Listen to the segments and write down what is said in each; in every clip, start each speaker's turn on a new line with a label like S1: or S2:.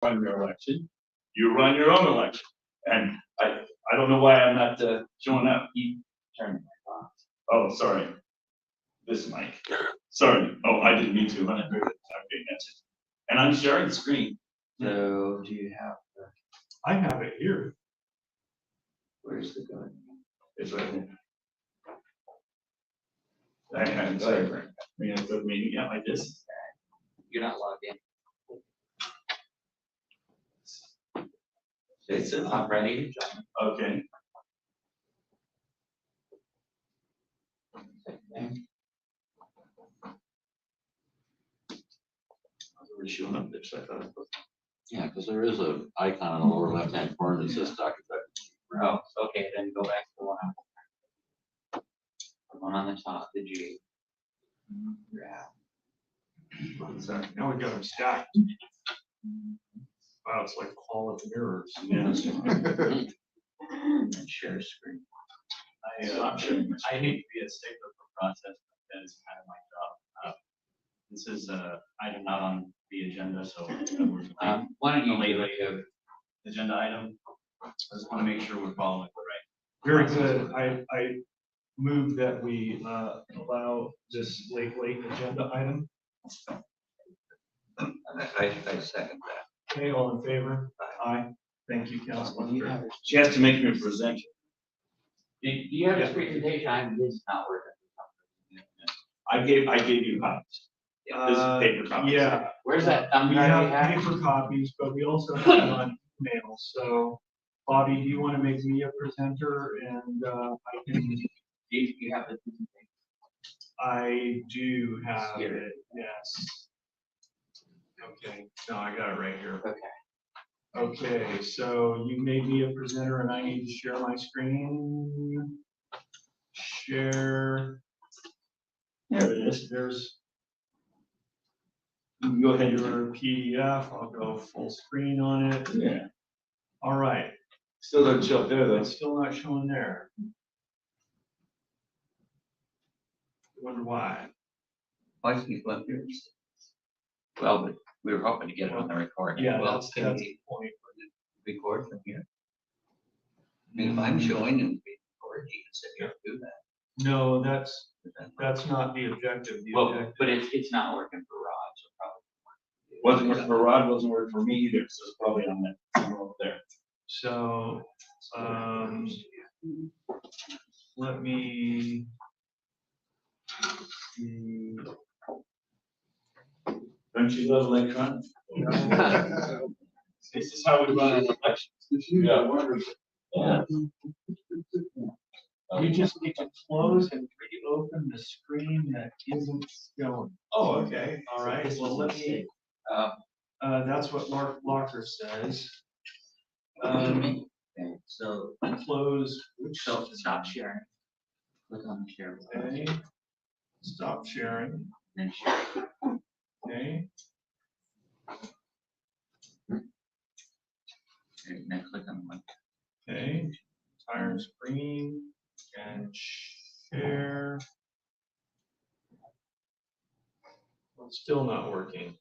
S1: run your election. You run your own election. And I don't know why I'm not showing up.
S2: You turn the mic off.
S1: Oh, sorry. This mic. Sorry. Oh, I didn't mean to. When I heard it, okay, that's it. And I'm sharing the screen.
S2: So do you have the,
S3: I have it here.
S2: where's the gun?
S1: It's right there. I haven't started. We're gonna put meeting out like this.
S2: You're not logged in.
S1: It's
S2: I'm ready to join.
S1: okay. Already showing up there, so I thought.
S4: Yeah, because there is a icon in the lower left-hand corner that says Dr.
S2: Oh, okay, then go back to the one on the one on the top, the G. Yeah.
S3: Sorry. Now we got them stacked. Wow, it's like quality mirrors.
S1: Yeah.
S2: And share screen.
S5: I hate to be a stickler for process, but that is kind of my job. This is an item not on the agenda, so
S2: Why don't you
S5: late
S2: do it?
S5: agenda item. I just want to make sure we're following the
S3: Very good. I move that we allow this late agenda item.
S4: I second that.
S3: Okay, all in favor? Aye. Thank you, Councilman.
S1: She has to make me a presenter.
S2: Do you have this presentation? It's not working.
S1: I gave you copies. This is paper copies.
S3: Yeah,
S2: Where's that?
S3: we have paper copies, but we also have it on email. So, Bobby, do you want to make me a presenter? And I can.
S2: Do you have the presentation?
S3: I do have it. Yes. Okay. No, I got it right here.
S2: Okay.
S3: Okay, so you made me a presenter and I need to share my screen. Share.
S1: There it is.
S3: There's
S1: You can go ahead and
S3: your PDF. I'll go full screen on it.
S1: yeah.
S3: All right.
S1: Still doesn't show up there though.
S3: It's still not showing there. Wonder why.
S4: Why is he left here? Well, but we were hoping to get it on the recording.
S3: Yeah,
S4: Well,
S3: that's
S4: can
S3: the
S4: we
S3: point.
S4: record from here? I mean, if I'm showing and we record, you can sit here and do that.
S3: No, that's not the objective. The
S2: Well,
S3: objective.
S2: but it's not working for Rod, so probably.
S1: Wasn't working for Rod, wasn't working for me either, so it's probably on that somewhere over there.
S3: So, let me see.
S1: Don't you love electronics? This is how we run an election. Yeah, wonderful. Yeah.
S3: You just need to close and reopen the screen that isn't showing.
S1: Oh, okay.
S3: All right, well, let me, that's what Mark Blocker says.
S2: Okay, so
S3: Close, which,
S2: stop sharing. Click on the share button.
S3: okay, stop sharing,
S2: Then share.
S3: okay,
S2: Okay, then click on the link.
S3: okay, entire screen and share. Well, it's still not working.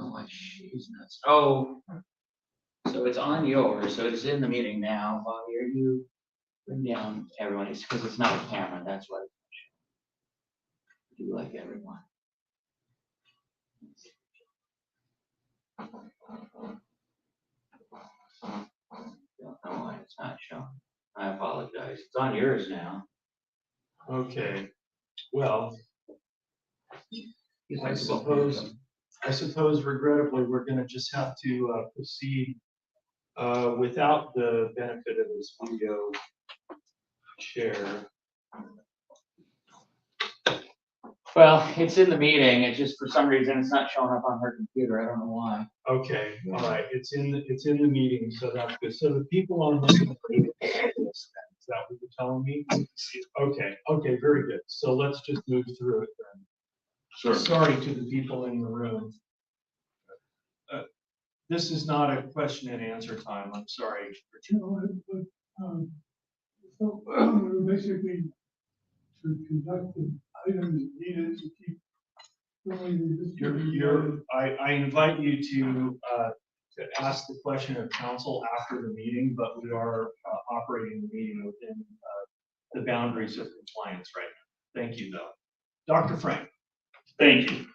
S2: Oh, my shoes nuts. Oh, so it's on yours, so it's in the meeting now. Bobby, are you bring down everyone? It's because it's not a camera, that's why. Do like everyone. Don't know why it's not showing. I apologize. It's on yours now.
S3: Okay, well, I suppose regrettably, we're gonna just have to proceed without the benefit of this video share.
S2: Well, it's in the meeting. It's just for some reason it's not showing up on her computer. I don't know why.
S3: Okay, all right, it's in the meeting, so that's good. So the people on the screen, is that what you're telling me? Okay, very good. So let's just move through it then.
S1: Sure.
S3: Sorry to the people in the room. This is not a question and answer time. I'm sorry.
S6: So basically, to conduct the items needed to keep
S3: I invite you to ask the question of council after the meeting, but we are operating the meeting within the boundaries of compliance right now. Thank you, though. Dr. Frank.
S1: Thank you.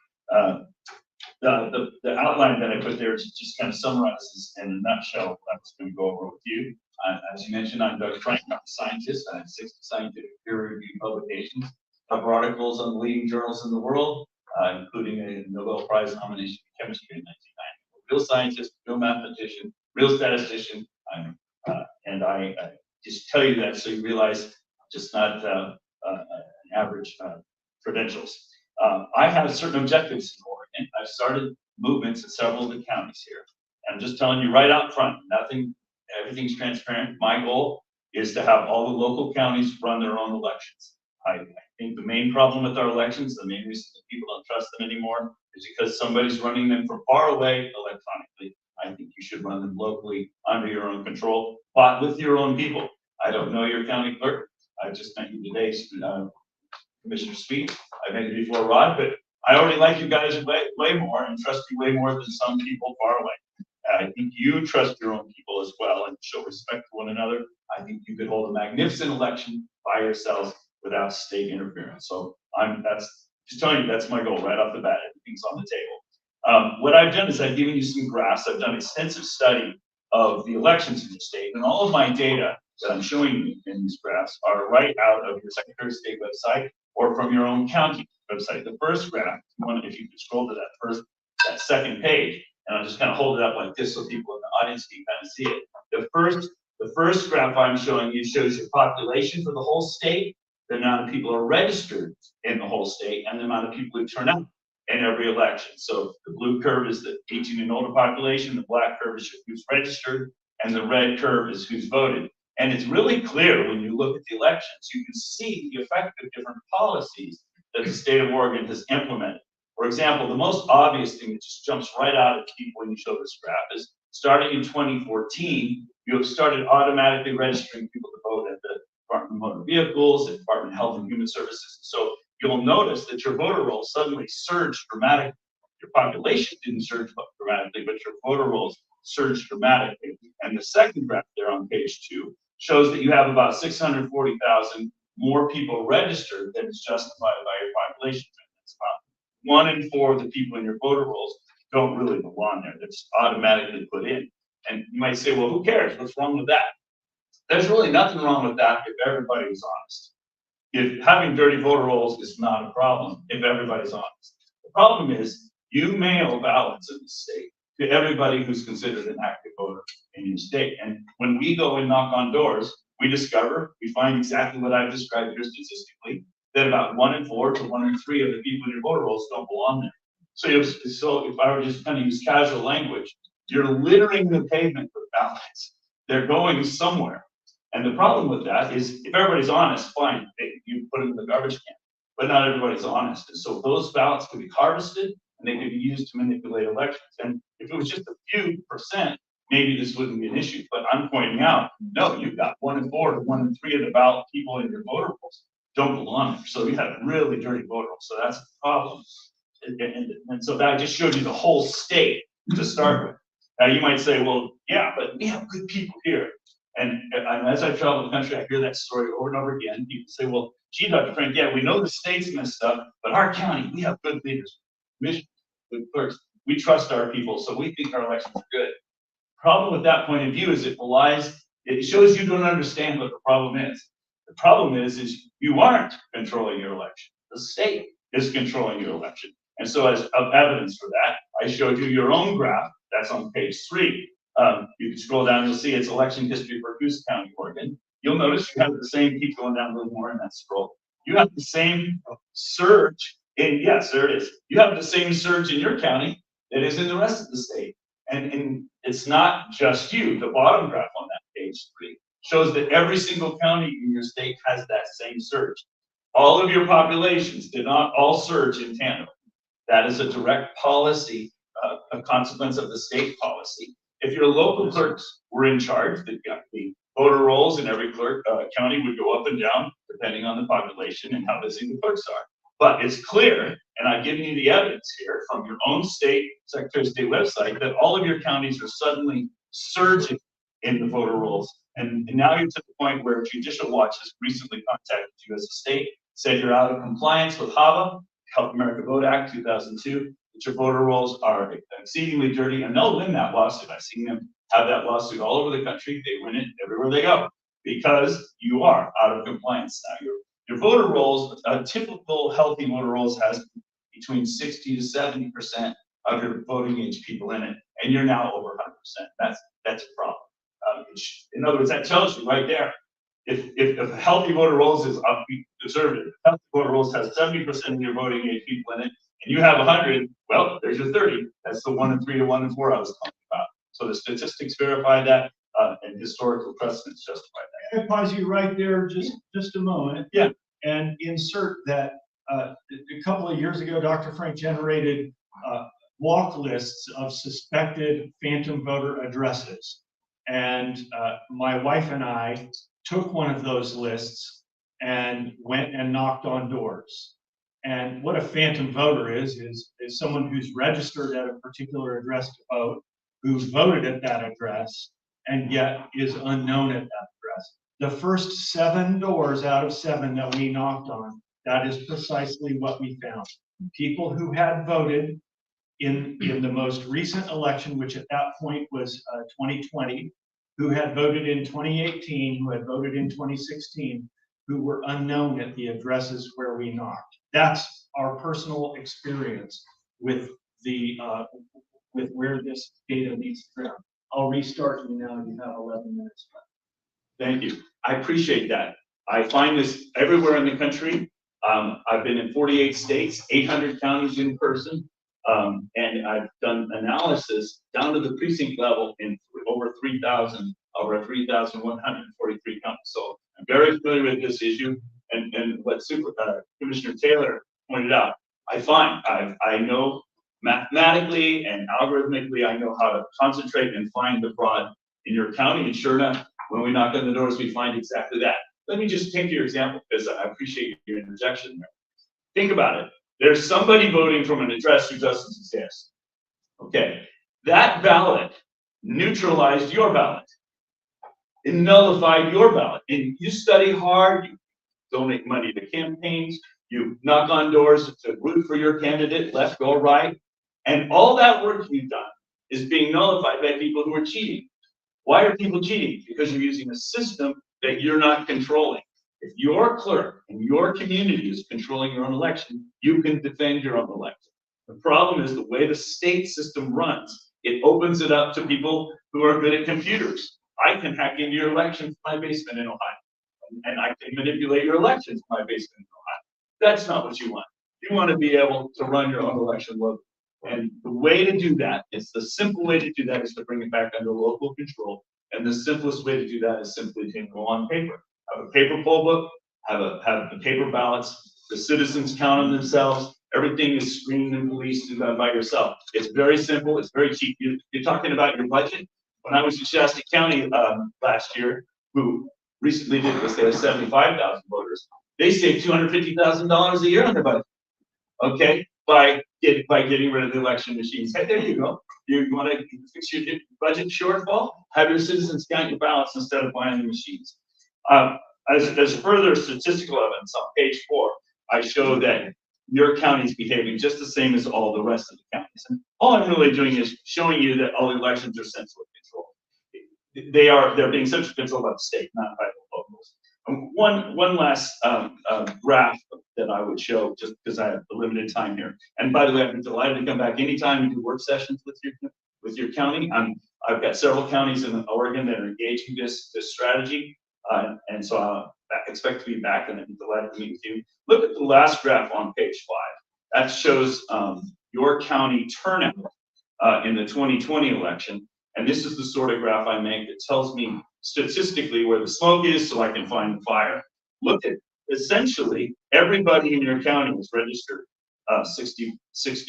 S1: The outline that I put there just kind of summarizes in a nutshell what I was going to go over with you. As you mentioned, I'm Doug Frank. I'm a scientist. I have 60 scientific peer-reviewed publications, cover articles on the leading journals in the world, including a Nobel Prize nomination in chemistry in 1990. Real scientist, real mathematician, real statistician. And I just tell you that so you realize I'm just not an average credentials. I have certain objectives in Oregon. I've started movements in several of the counties here. I'm just telling you right out front, everything's transparent. My goal is to have all the local counties run their own elections. I think the main problem with our elections, the main reason that people don't trust them anymore, is because somebody's running them from far away electronically. I think you should run them locally under your own control, but with your own people. I don't know your county clerk. I just met you today, Commissioner Sweet. I met you before, Rod, but I already like you guys way more and trust you way more than some people far away. I think you trust your own people as well and show respect for one another. I think you could hold a magnificent election by yourselves without state interference. So that's just telling you that's my goal right off the bat. Everything's on the table. What I've done is I've given you some graphs. I've done extensive study of the elections in the state, and all of my data that I'm showing you in these graphs are right out of your Secretary of State website or from your own county website. The first graph, if you could scroll to that second page, and I'll just kind of hold it up like this so people in the audience can kind of see it. The first graph I'm showing you shows your population for the whole state, the amount of people who are registered in the whole state, and the amount of people who turn out in every election. So the blue curve is the 18 and older population, the black curve is who's registered, and the red curve is who's voted. And it's really clear when you look at the elections, you can see the effect of different policies that the state of Oregon has implemented. For example, the most obvious thing that just jumps right out at people when you show this graph is starting in 2014, you have started automatically registering people to vote at the Department of Motor Vehicles, the Department of Health and Human Services. So you'll notice that your voter roll suddenly surged dramatically. Your population didn't surge dramatically, but your voter rolls surged dramatically. And the second graph there on page 2 shows that you have about 640,000 more people registered than is justified by your population. That's about 1 in 4 of the people in your voter rolls don't really belong there. That's automatically put in. And you might say, well, who cares? What's wrong with that? There's really nothing wrong with that if everybody is honest. If having dirty voter rolls is not a problem if everybody's honest. The problem is you mail ballots in the state to everybody who's considered an active voter in your state. And when we go and knock on doors, we find exactly what I've described here statistically, that about 1 in 4 to 1 in 3 of the people in your voter rolls don't belong there. So if I were just kind of use casual language, you're littering the pavement with ballots. They're going somewhere. And the problem with that is if everybody's honest, fine, you put them in the garbage can, but not everybody's honest. And so those ballots could be harvested and they could be used to manipulate elections. And if it was just a few percent, maybe this wouldn't be an issue. But I'm pointing out, no, you've got 1 in 4 to 1 in 3 of the ballot people in your voter rolls don't belong there. So you have really dirty voter rolls. So that's a problem. And so that just showed you the whole state to start with. Now you might say, well, yeah, but we have good people here. And as I travel the country, I hear that story over and over again. People say, well, gee, Dr. Frank, yeah, we know the state's messed up, but our county, we have good leaders, commissioners, good clerks. We trust our people, so we think our elections are good. Problem with that point of view is it shows you don't understand what the problem is. The problem is you aren't controlling your election. The state is controlling your election. And so as evidence for that, I showed you your own graph. That's on page 3. You can scroll down, you'll see it's election history for Coos County, Oregon. You'll notice you have the same, keep going down a little more in that scroll. You have the same surge yes, there it is. You have the same surge in your county that is in the rest of the state. And it's not just you. The bottom graph on that page 3 shows that every single county in your state has that same surge. All of your populations did not all surge in tandem. That is a direct policy, a consequence of the state policy. If your local clerks were in charge, the voter rolls in every county would go up and down depending on the population and how busy the clerks are. But it's clear And I've given you the evidence here from your own state, Secretary of State website, that all of your counties are suddenly surging in the voter rolls. And now you're to the point where Judicial Watch has recently contacted you as a state, said you're out of compliance with HAVA, Help America Vote Act 2002, that your voter rolls are exceedingly dirty, and they'll win that lawsuit. I've seen them have that lawsuit all over the country. They win it everywhere they go because you are out of compliance now. Your voter rolls, a typical healthy voter rolls has between 60 to 70% of your voting age people in it, and you're now over 100%. That's a problem. In other words, that tells you right there, if a healthy voter rolls is up, conservative, healthy voter rolls has 70% of your voting age people in it, and you have 100, well, there's your 30. That's the 1 in 3 to 1 in 4 I was talking about. So the statistics verify that, and historical precedents justify that.
S3: I'm gonna pause you right there just a moment.
S1: Yeah.
S3: And insert that a couple of years ago, Dr. Frank generated walk lists of suspected phantom voter addresses. And my wife and I took one of those lists and went and knocked on doors. And what a phantom voter is someone who's registered at a particular address to vote, who's voted at that address, and yet is unknown at that address. The first 7 doors out of 7 that we knocked on, that is precisely what we found. People who had voted in the most recent election, which at that point was 2020, who had voted in 2018, who had voted in 2016, who were unknown at the addresses where we knocked. That's our personal experience with the with where this data needs to go. I'll restart you now. You have 11 minutes left.
S1: Thank you. I appreciate that. I find this everywhere in the country. I've been in 48 states, 800 counties in person, and I've done analysis down to the precinct level in over 3,143 counties. So I'm very familiar with this issue, and what Commissioner Taylor pointed out. I know mathematically and algorithmically, I know how to concentrate and find the fraud in your county, and sure enough, when we knock on the doors, we find exactly that. Let me just take your example because I appreciate your interjection there. Think about it. There's somebody voting from an address who doesn't exist. Okay, that ballot neutralized your ballot. It nullified your ballot. And you study hard, you donate money to campaigns, you knock on doors to root for your candidate, left or right, and all that work you've done is being nullified by people who are cheating. Why are people cheating? Because you're using a system that you're not controlling. If your clerk in your community is controlling your own election, you can defend your own election. The problem is the way the state system runs. It opens it up to people who are good at computers. I can hack into your election from my basement in Ohio, and I can manipulate your elections from my basement in Ohio. That's not what you want. You want to be able to run your own election locally. And the way to do that, the simple way to do that is to bring it back under local control. And the simplest way to do that is simply to go on paper. Have a paper poll book, have the paper ballots, the citizens count on themselves, everything is screened and policed by yourself. It's very simple, it's very cheap. You're talking about your budget. When I was in Shasta County last year, who recently did this, they had 75,000 voters. They saved $250,000 a year on their budget. Okay, by getting rid of the election machines. Hey, there you go. You want to fix your budget shortfall? Have your citizens count your ballots instead of buying the machines. As further statistical evidence on page 4, I show that your county is behaving just the same as all the rest of the counties. And all I'm really doing is showing you that all the elections are centrally controlled. They're being centrally controlled by the state, not by the locals. One last graph that I would show, just because I have a limited time here. And by the way, I'd be delighted to come back anytime and do work sessions with your county. I've got several counties in Oregon that are engaging this strategy, and so I expect to be back, and I'd be delighted to meet with you. Look at the last graph on page 5. That shows your county turnout in the 2020 election. And this is the sort of graph I make that tells me statistically where the smoke is so I can find the fire. Look at, essentially, everybody in your county is registered 60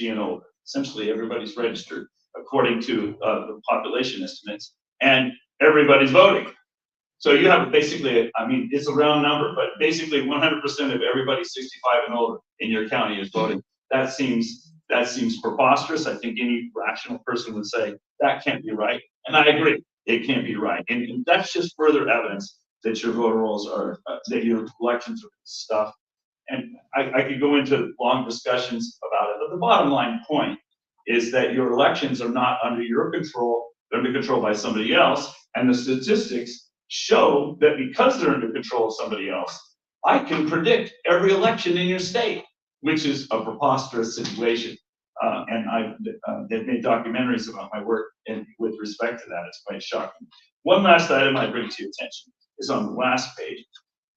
S1: and older. Essentially, everybody's registered according to the population estimates, and everybody's voting. So you have basically, I mean, it's a round number, but basically 100% of everybody 65 and older in your county is voting. that seems preposterous. I think any rational person would say that can't be right. And I agree, it can't be right. And that's just further evidence that your voter rolls are, that your elections are stuff. And I could go into long discussions about it, but the bottom line point is that your elections are not under your control, they're under control by somebody else. And the statistics show that because they're under control of somebody else, I can predict every election in your state, which is a preposterous situation. And they've made documentaries about my work, and with respect to that, it's quite shocking. One last item I bring to your attention is on the last page.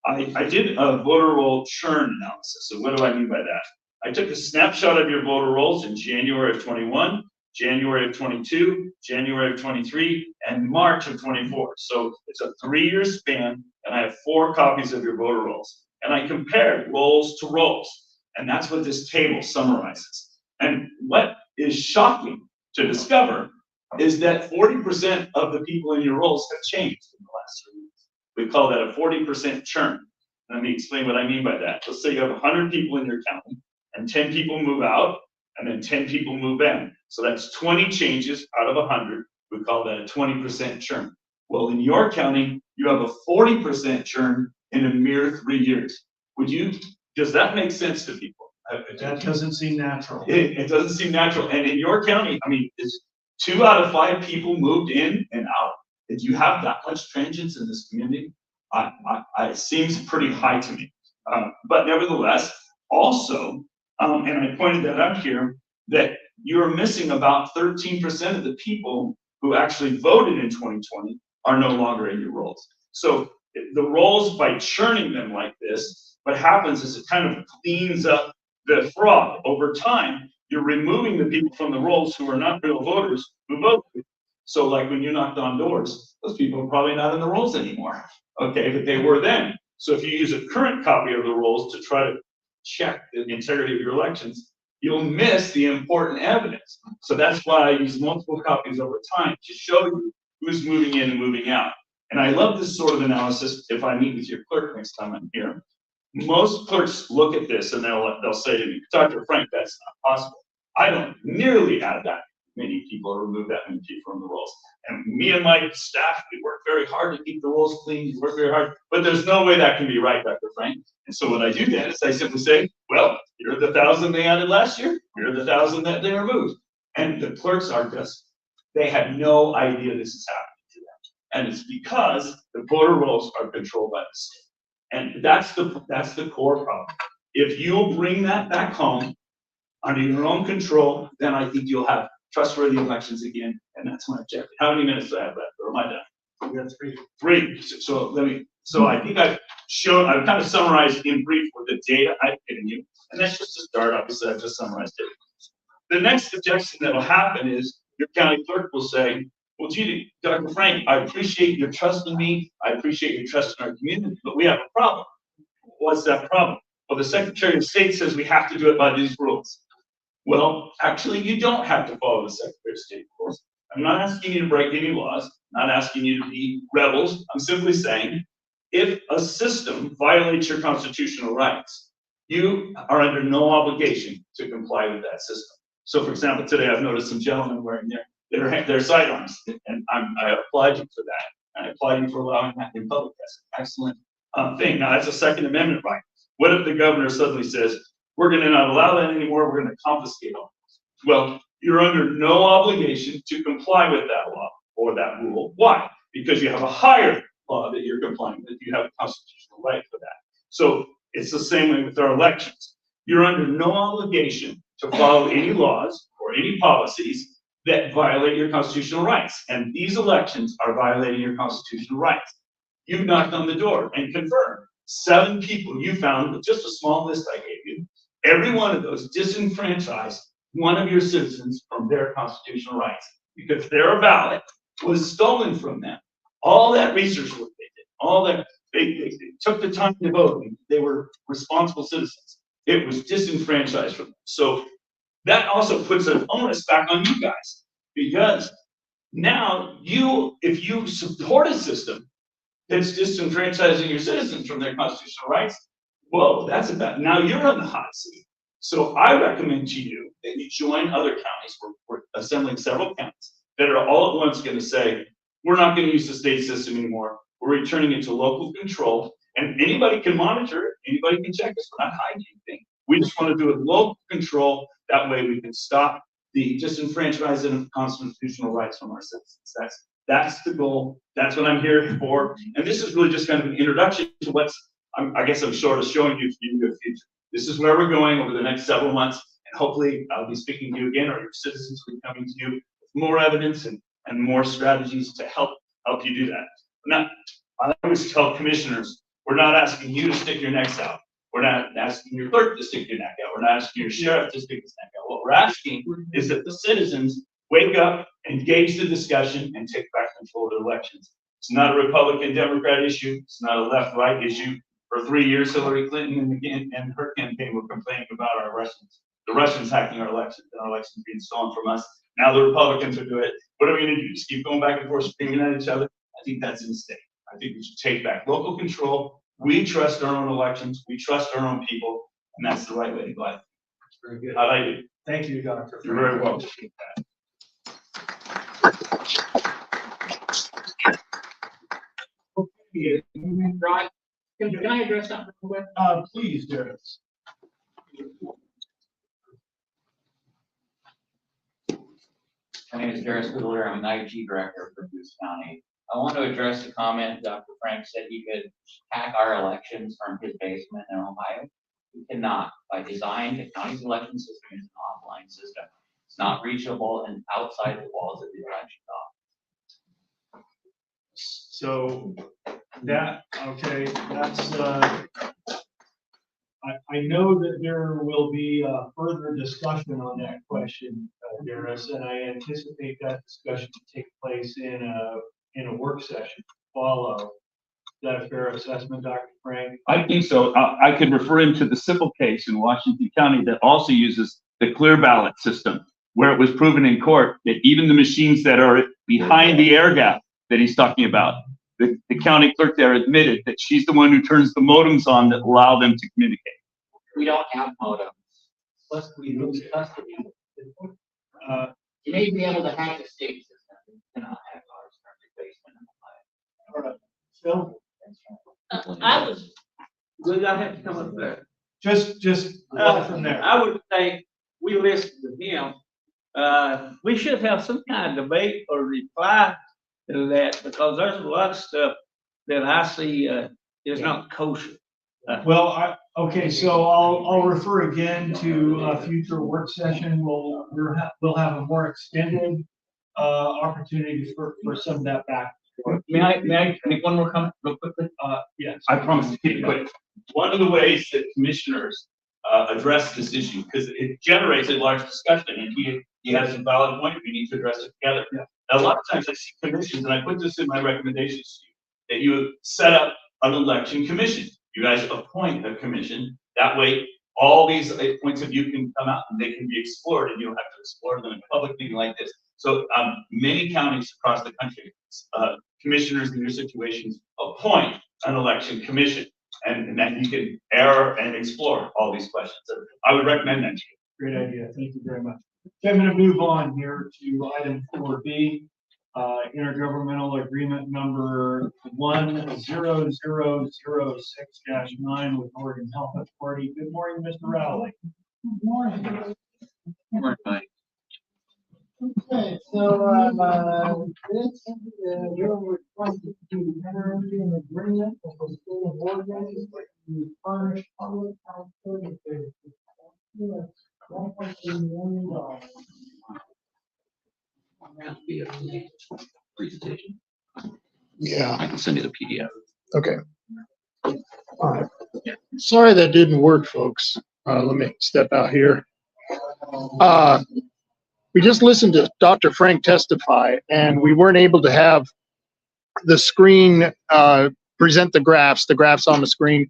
S1: I did a voter roll churn analysis. So what do I mean by that? I took a snapshot of your voter rolls in January of 21, January of 22, January of 23, and March of 24. So it's a 3-year span, and I have 4 copies of your voter rolls. And I compared rolls to rolls, and that's what this table summarizes. And what is shocking to discover is that 40% of the people in your rolls have changed in the last 3 years. We call that a 40% churn. Let me explain what I mean by that. Let's say you have 100 people in your county, and 10 people move out, and then 10 people move in. So that's 20 changes out of 100. We call that a 20% churn. Well, in your county, you have a 40% churn in a mere 3 years. Does that make sense to people?
S3: That doesn't seem natural.
S1: It doesn't seem natural. And in your county, I mean, it's 2 out of 5 people moved in and out. If you have that much transience in this community, it seems pretty high to me. But nevertheless, also, and I pointed that out here, that you're missing about 13% of the people who actually voted in 2020 are no longer in your rolls. So the rolls, by churning them like this, what happens is it kind of cleans up the fraud. Over time, you're removing the people from the rolls who are not real voters who voted. So like when you knocked on doors, those people are probably not in the rolls anymore, okay, but they were then. So if you use a current copy of the rolls to try to check the integrity of your elections, you'll miss the important evidence. So that's why I use multiple copies over time to show you who's moving in and moving out. And I love this sort of analysis if I meet with your clerk next time I'm here. Most clerks look at this and they'll say to me, Dr. Frank, that's not possible. I don't nearly have that many people or remove that many people from the rolls. And me and my staff, we work very hard to keep the rolls clean, we work very hard, but there's no way that can be right, Dr. Frank. And so what I do then is I simply say, well, here are the 1,000 they added last year, here are the 1,000 that they removed. And the clerks are just, they have no idea this is happening to them. And it's because the voter rolls are controlled by the state. And that's the core problem. If you'll bring that back home under your own control, then I think you'll have trustworthy elections again, and that's my objective. How many minutes do I have left, or am I done?
S3: We got 3.
S1: 3. So I think I've kind of summarized in brief with the data I've given you, and that's just a start. Obviously, I've just summarized it. The next objection that will happen is your county clerk will say, well, gee, Dr. Frank, I appreciate your trust in me. I appreciate your trust in our community, but we have a problem. What's that problem? Well, the Secretary of State says we have to do it by these rules. Well, actually, you don't have to follow the Secretary of State rules. I'm not asking you to break any laws, I'm not asking you to be rebels. I'm simply saying, if a system violates your constitutional rights, you are under no obligation to comply with that system. So, for example, today I've noticed some gentlemen wearing their sidearms, and I applaud you for that. And I applaud you for allowing that in public. That's an excellent thing. Now, that's a Second Amendment right. What if the governor suddenly says, we're going to not allow that anymore, we're going to confiscate all this? Well, you're under no obligation to comply with that law or that rule. Why? Because you have a higher law that you're complying with. You have a constitutional right for that. So it's the same way with our elections. You're under no obligation to follow any laws or any policies that violate your constitutional rights. And these elections are violating your constitutional rights. You've knocked on the door and confirmed 7 people you found with just a small list I gave you. Every one of those disenfranchised one of your citizens from their constitutional rights because their ballot was stolen from them. All that research work they did, all that they took the time to vote. They were responsible citizens. It was disenfranchised from them. So that also puts an onus back on you guys because now if you support a system that's disenfranchising your citizens from their constitutional rights, well, that's about, now you're on the hot seat. So I recommend to you that you join other counties. We're assembling several counties that are all at once going to say, we're not going to use the state system anymore. We're returning it to local control, and anybody can monitor it. Anybody can check us. We're not hiding anything. We just want to do it local control. That way we can stop the disenfranchisement of constitutional rights from our citizens. That's the goal. That's what I'm here for. And this is really just kind of an introduction to I guess I'm sort of showing you the future. This is where we're going over the next several months. And hopefully I'll be speaking to you again, or your citizens will be coming to you with more evidence and more strategies to help you do that. I always tell commissioners, we're not asking you to stick your necks out. We're not asking your clerk to stick your neck out. We're not asking your sheriff to stick his neck out. What we're asking is that the citizens wake up, engage the discussion, and take back control of their elections. It's not a Republican-Democrat issue. It's not a left-right issue. For 3 years, Hillary Clinton and her campaign were complaining about the Russians hacking our elections, and our elections being stolen from us. Now the Republicans are doing it. What are we going to do? Just keep going back and forth, screaming at each other? I think that's a mistake. I think we should take back local control. We trust our own elections. We trust our own people, and that's the right way to go.
S3: That's very good.
S1: How'd I do?
S3: Thank you, Dr.
S1: You're very welcome.
S2: Rod, can I address something real quick?
S3: Please, Darius.
S2: My name is Darius Goodler. I'm an IT director for Coos County. I want to address the comment Dr. Frank said he could hack our elections from his basement in Ohio. He cannot. By design, the county's election system is an offline system. It's not reachable and outside the walls of the election office.
S3: So that's, I know that there will be further discussion on that question, Darius, and I anticipate that discussion to take place in a work session to follow. Is that a fair assessment, Dr. Frank?
S1: I think so. I could refer him to the civil case in Washington County that also uses the clear ballot system, where it was proven in court that even the machines that are behind the air gap that he's talking about, the county clerk there admitted that she's the one who turns the modems on that allow them to communicate.
S2: We don't have modems. Plus, we lose custody. You may be able to hack the state system. You cannot hack ours from the basement in Ohio.
S3: Phil?
S6: I was, good, I have to come up there.
S3: Just go from there.
S6: I would think we listened to him. We should have some kind of debate or reply to that, because there's a lot of stuff that I see is not kosher.
S3: Well, okay, so I'll refer again to a future work session. We'll have a more extended opportunity for some of that back.
S1: May I make one more comment real quickly?
S3: Yes.
S1: I promise to keep it quick. One of the ways that commissioners address this issue, because it generates a large discussion, and he has a valid point, we need to address it together.
S3: Yeah.
S1: A lot of times I see commissions, and I put this in my recommendations to you, that you set up an election commission. You guys appoint a commission. That way, all these points of view can come out and they can be explored, and you don't have to explore them in a public meeting like this. So many counties across the country, commissioners in your situations appoint an election commission, and then you can air and explore all these questions. So I would recommend that to you.
S3: Great idea. Thank you very much. So I'm going to move on here to item 4B, intergovernmental agreement number 10006-9 with Oregon Health Authority. Good morning, Mr. Rowley.
S7: Good morning.
S4: Mike.
S7: Okay, so this bill requested to enter into an agreement with the state of Oregon to furnish public health services. $1.3 million.
S4: That'd be a presentation.
S8: Yeah,
S4: I can send you the PDF.
S8: okay. All right. Sorry that didn't work, folks. Let me step out here. We just listened to Dr. Frank testify, and we weren't able to have the screen present the graphs on the screen.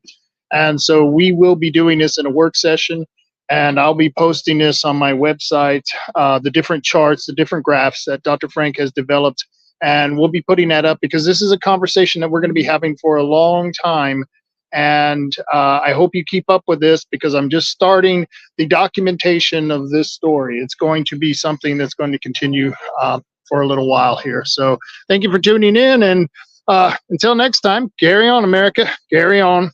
S8: And so we will be doing this in a work session, and I'll be posting this on my website, the different charts, the different graphs that Dr. Frank has developed. And we'll be putting that up because this is a conversation that we're going to be having for a long time And I hope you keep up with this because I'm just starting the documentation of this story. It's going to be something that's going to continue for a little while here. So thank you for tuning in. And until next time, carry on, America. Carry on.